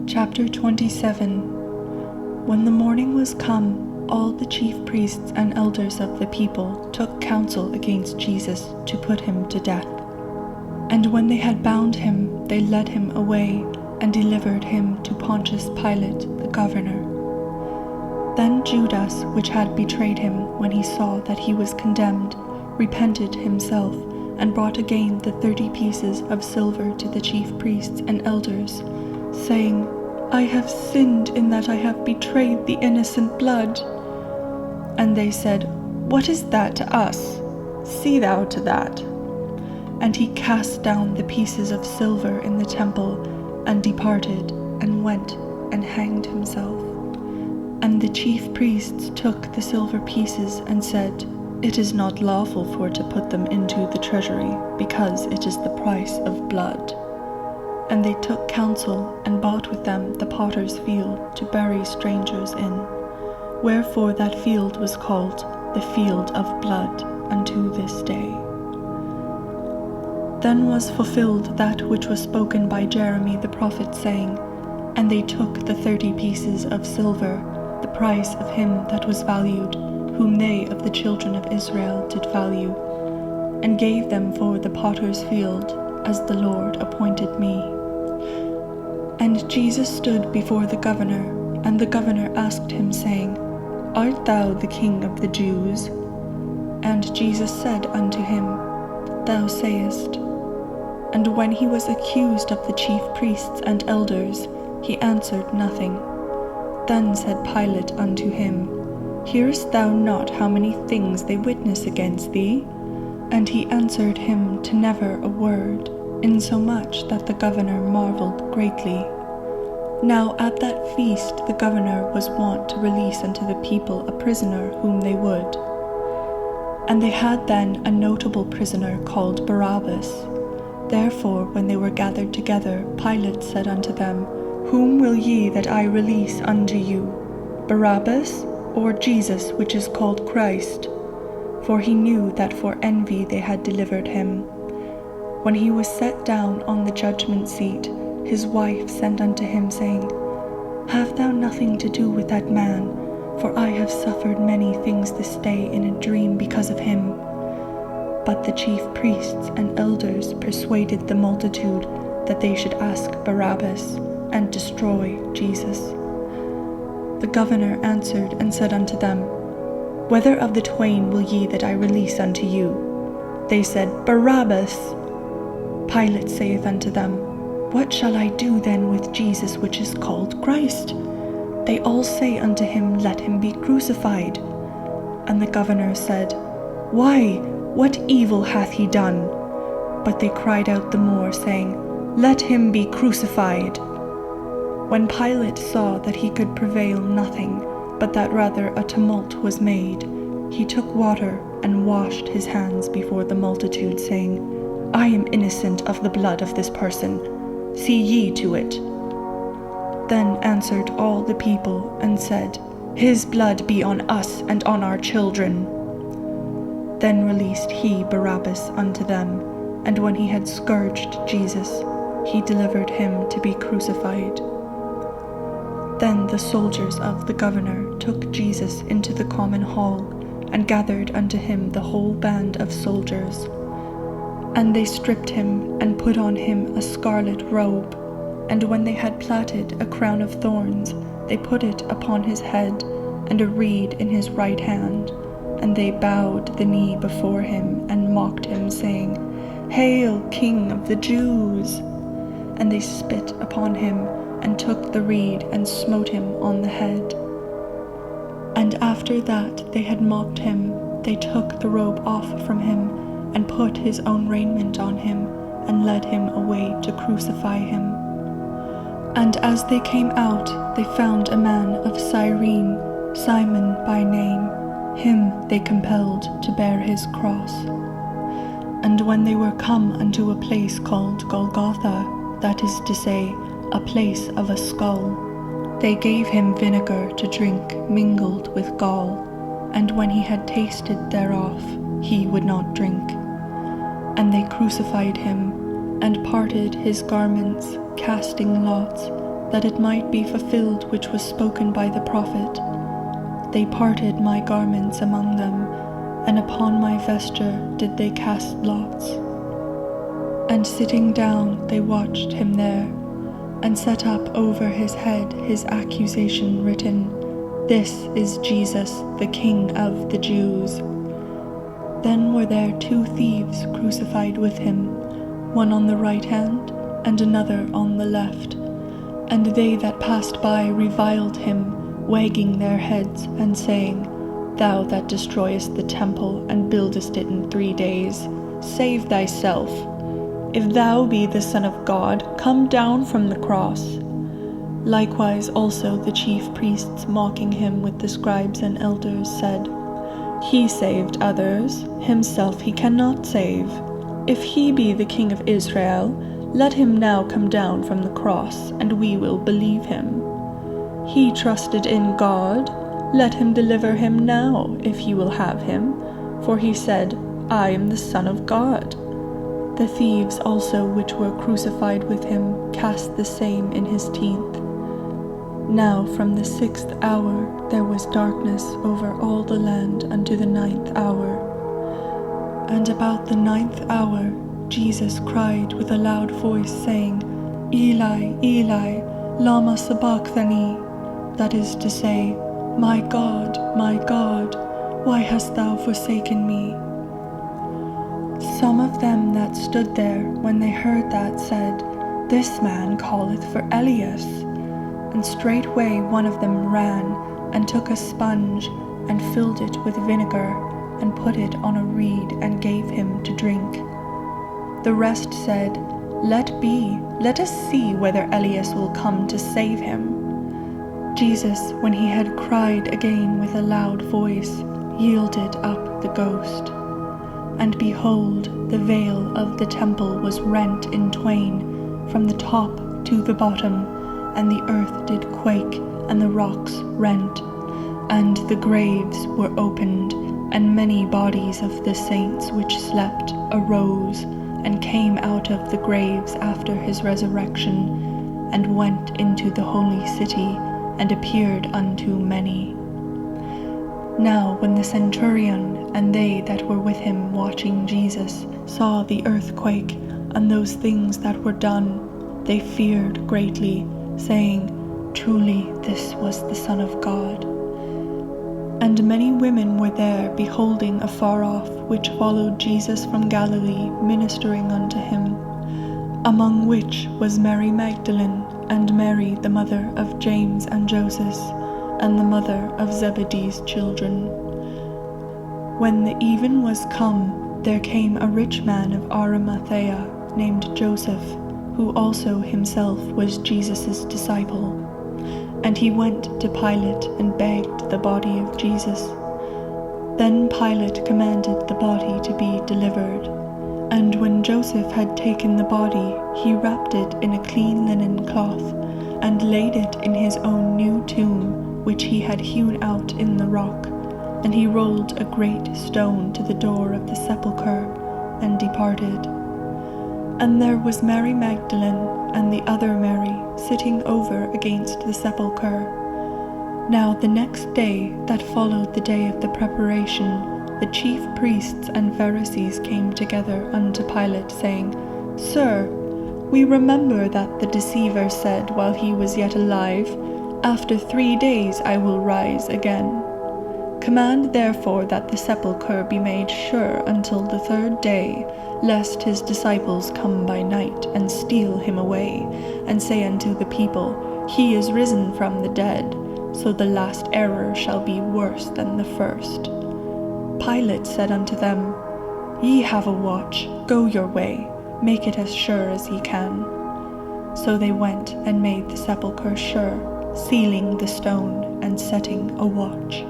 Chapter 27. When the morning was come, all the chief priests and elders of the people took counsel against Jesus to put him to death. And when they had bound him, they led him away and delivered him to Pontius Pilate, the governor. Then Judas, which had betrayed him, when he saw that he was condemned, repented himself, and brought again the 30 pieces of silver to the chief priests and elders, saying, I have sinned in that I have betrayed the innocent blood. And they said, What is that to us? See thou to that. And he cast down the pieces of silver in the temple, and departed, and went and hanged himself. And the chief priests took the silver pieces and said, It is not lawful for to put them into the treasury, because it is the price of blood. And they took counsel, and bought with them the potter's field to bury strangers in. Wherefore that field was called the field of blood unto this day. Then was fulfilled that which was spoken by Jeremy the prophet, saying, And they took the 30 pieces of silver, the price of him that was valued, whom they of the children of Israel did value, and gave them for the potter's field, as the Lord appointed me. And Jesus stood before the governor, and the governor asked him, saying, Art thou the King of the Jews? And Jesus said unto him, Thou sayest. And when he was accused of the chief priests and elders, he answered nothing. Then said Pilate unto him, Hearest thou not how many things they witness against thee? And he answered him to never a word, insomuch that the governor marveled greatly. Now at that feast the governor was wont to release unto the people a prisoner whom they would. And they had then a notable prisoner called Barabbas. Therefore when they were gathered together, Pilate said unto them, Whom will ye that I release unto you, Barabbas, or Jesus, which is called Christ? For he knew that for envy they had delivered him. When he was set down on the judgment seat, his wife sent unto him, saying, Have thou nothing to do with that man, for I have suffered many things this day in a dream because of him. But the chief priests and elders persuaded the multitude that they should ask Barabbas, and destroy Jesus. The governor answered and said unto them, Whether of the twain will ye that I release unto you? They said, Barabbas. Pilate saith unto them, What shall I do then with Jesus which is called Christ? They all say unto him, Let him be crucified. And the governor said, Why, what evil hath he done? But they cried out the more, saying, Let him be crucified. When Pilate saw that he could prevail nothing, but that rather a tumult was made, he took water and washed his hands before the multitude, saying, I am innocent of the blood of this person. See ye to it. Then answered all the people, and said, His blood be on us and on our children. Then released he Barabbas unto them, and when he had scourged Jesus, he delivered him to be crucified. Then the soldiers of the governor took Jesus into the common hall, and gathered unto him the whole band of soldiers. And they stripped him, and put on him a scarlet robe, and when they had plaited a crown of thorns, they put it upon his head, and a reed in his right hand. And they bowed the knee before him, and mocked him, saying, Hail, King of the Jews! And they spit upon him, and took the reed, and smote him on the head. And after that they had mocked him, they took the robe off from him, and put his own raiment on him, and led him away to crucify him. And as they came out, they found a man of Cyrene, Simon by name. Him they compelled to bear his cross. And when they were come unto a place called Golgotha, that is to say, a place of a skull, they gave him vinegar to drink mingled with gall, and when he had tasted thereof, he would not drink. And they crucified him, and parted his garments, casting lots, that it might be fulfilled which was spoken by the prophet. They parted my garments among them, and upon my vesture did they cast lots. And sitting down they watched him there, and set up over his head his accusation written, "This is Jesus, the King of the Jews." Then were there 2 thieves crucified with him, one on the right hand, and another on the left. And they that passed by reviled him, wagging their heads, and saying, "Thou that destroyest the temple, and buildest it in 3 days, save thyself. If thou be the Son of God, come down from the cross." Likewise also the chief priests, mocking him with the scribes and elders, said, "He saved others, himself he cannot save. If he be the King of Israel, let him now come down from the cross, and we will believe him. He trusted in God, let him deliver him now, if he will have him, for he said, I am the Son of God." The thieves also which were crucified with him cast the same in his teeth. Now from the 6th hour there was darkness over all the land unto the 9th hour. And about the 9th hour Jesus cried with a loud voice, saying, "Eli, Eli, lama sabachthani," that is to say, my God, why hast thou forsaken me?" Some of them that stood there, when they heard that, said, "This man calleth for Elias." And straightway one of them ran, and took a sponge, and filled it with vinegar, and put it on a reed, and gave him to drink. The rest said, "Let be, let us see whether Elias will come to save him." Jesus, when he had cried again with a loud voice, yielded up the ghost. And behold, the veil of the temple was rent in twain, from the top to the bottom, and the earth did quake, and the rocks rent, and the graves were opened, and many bodies of the saints which slept arose, and came out of the graves after his resurrection, and went into the holy city, and appeared unto many. Now when the centurion and they that were with him watching Jesus saw the earthquake, and those things that were done, they feared greatly, saying, "Truly this was the Son of God." And many women were there, beholding afar off, which followed Jesus from Galilee, ministering unto him, among which was Mary Magdalene, and Mary the mother of James and Joseph, and the mother of Zebedee's children. When the even was come, there came a rich man of Arimathea, named Joseph, who also himself was Jesus' disciple. And he went to Pilate, and begged the body of Jesus. Then Pilate commanded the body to be delivered. And when Joseph had taken the body, he wrapped it in a clean linen cloth, and laid it in his own new tomb, which he had hewn out in the rock. And he rolled a great stone to the door of the sepulchre, and departed. And there was Mary Magdalene, and the other Mary, sitting over against the sepulchre. Now the next day that followed the day of the preparation, the chief priests and Pharisees came together unto Pilate, saying, "Sir, we remember that the deceiver said while he was yet alive, After 3 days I will rise again. Command therefore that the sepulchre be made sure until the 3rd day, lest his disciples come by night and steal him away, and say unto the people, He is risen from the dead, so the last error shall be worse than the first." Pilate said unto them, "Ye have a watch, go your way, make it as sure as ye can." So they went and made the sepulchre sure, sealing the stone and setting a watch.